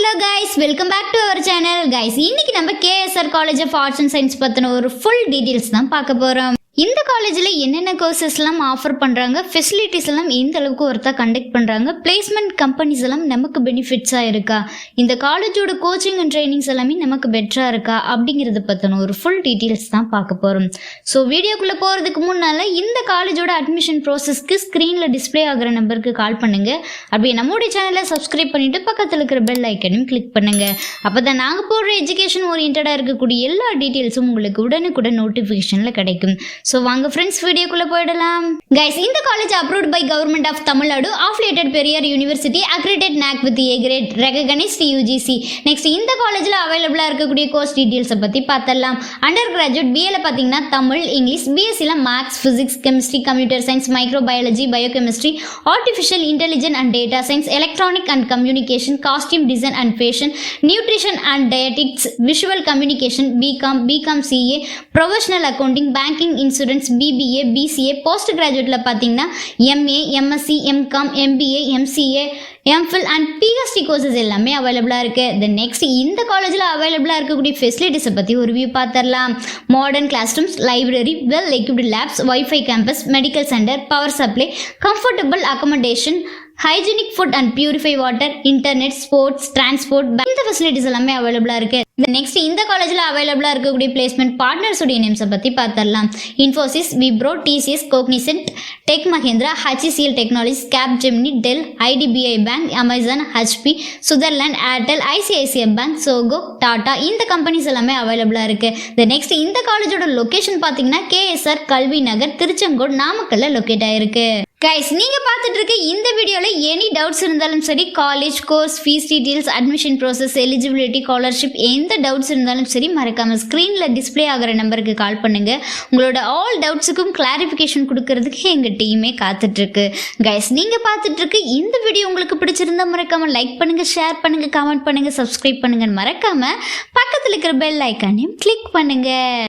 Hello guys, welcome back to our channel. Guys, இன்னைக்கு நம்ம KSR College of Arts and Science பத்தின ஒரு full details தான் பார்க்க போறோம். இந்த காலேஜில் என்னென்ன கோர்சஸ்லாம் ஆஃபர் பண்ணுறாங்க, ஃபெசிலிட்டிஸ் எல்லாம் எந்த அளவுக்கு ஒருத்தா கண்டக்ட் பண்ணுறாங்க, பிளேஸ்மெண்ட் கம்பெனிஸ் எல்லாம் நமக்கு பெனிஃபிட்ஸாக இருக்கா, இந்த காலேஜோட கோச்சிங் அண்ட் ட்ரைனிங்ஸ் எல்லாமே நமக்கு பெட்டராக இருக்கா அப்படிங்கிறத பற்றின ஒரு ஃபுல் டீட்டெயில்ஸ் தான் பார்க்க போகிறோம். ஸோ வீடியோக்குள்ளே போகிறதுக்கு முன்னால் இந்த காலேஜோட அட்மிஷன் ப்ராசஸ்க்கு ஸ்க்ரீனில் டிஸ்பிளே ஆகிற நம்பருக்கு கால் பண்ணுங்கள். அப்படியே நம்மளுடைய சேனலை சப்ஸ்கிரைப் பண்ணிவிட்டு பக்கத்தில் இருக்கிற பெல் ஐக்கனையும் கிளிக் பண்ணுங்கள். அப்போ தான் நாங்கள் போடுற எஜுகேஷன் ஓரியன்டாக இருக்கக்கூடிய எல்லா டீட்டெயில்ஸும் உங்களுக்கு உடனுக்குடன் நோட்டிஃபிகேஷனில் கிடைக்கும். ஸோ வாங்க ஃப்ரெண்ட்ஸ் வீடியோக்குள்ளே போயிடலாம். கைஸ், இந்த college approved by government of Tamil Nadu, affiliated Periyar university, accredited NAC with A grade, recognised UGC. Next இந்த காலேஜில் அவைலபிளாக இருக்கக்கூடிய கோர்ஸ் டீட்டெயில்ஸை பற்றி பார்த்தலாம். அண்டர் கிராஜுவேட் பிஏல பார்த்தீங்கன்னா தமிழ், இங்கிலீஷ், பிஎஸ்சியில் maths, physics, chemistry, computer science, microbiology, biochemistry, artificial intelligence and data science, electronic and communication, costume design and fashion, nutrition and dietetics, visual communication, BCom CA, professional accounting, banking, insurance, BBA, BCA, post கிராஜுவேட்டில் பார்த்தீங்கன்னா MA, MSc, MCom, MBA, MCA, MPhil அண்ட் PhD courses எல்லாமே அவைலபிளாக இருக்குது. Then next இந்த காலேஜில் அவைலபிளாக இருக்கக்கூடிய ஃபெசிலிட்டிஸை பற்றி ஒரு வியூ பார்த்துடலாம். Modern classrooms, library, well equipped labs, wifi campus, medical centre, power supply, comfortable accommodation, hygienic food and purify water, internet, sports, transport, இந்த ஃபெசிலிட்டிஸ் எல்லாமே அவைலபிளாக இருக்குது. நெக்ஸ்ட் இந்த காலேஜில் அவைலபிளாக இருக்கக்கூடிய பிளேஸ்மெண்ட் பார்ட்னர்ஸுடைய நேம்ஸை பற்றி பார்த்துடலாம். Infosys, Wipro, TCS, Cognizant, Tech Mahindra, HCL technologies, Capgemini, Dell, IDBI bank, Amazon, HP, Sutherland, Airtel, ICICI bank, Zoho, Tata, இந்த கம்பெனிஸ் எல்லாமே அவைலபிளாக இருக்குது. நெக்ஸ்ட் இந்த காலேஜோட லொக்கேஷன் பார்த்தீங்கன்னா KSR கல்வி நகர், திருச்செங்கோடு, நாமக்கல்ல லொக்கேட் ஆயிருக்கு. கைஸ், நீங்கள் பார்த்துட்டு இருக்க இந்த வீடியோவில் எனி டவுட்ஸ் இருந்தாலும் சரி, college, course, fees details, admission process, eligibility, scholarship, எந்த டவுட்ஸ் இருந்தாலும் சரி மறக்காமல் ஸ்க்ரீனில் டிஸ்பிளே ஆகிற நம்பருக்கு கால் பண்ணுங்கள். உங்களோட ஆல் டவுட்ஸுக்கும் கிளாரிஃபிகேஷன் கொடுக்கறதுக்கு எங்கள் டீமே காத்துட்ருக்கு. கைஸ், நீங்கள் பார்த்துட்டு இருக்க இந்த வீடியோ உங்களுக்கு பிடிச்சிருந்தா மறக்காமல் லைக் பண்ணுங்கள், ஷேர் பண்ணுங்கள், கமெண்ட் பண்ணுங்கள், சப்ஸ்கிரைப் பண்ணுங்கள். மறக்காமல் பக்கத்தில் இருக்கிற பெல் ஐக்கானையும் கிளிக் பண்ணுங்கள்.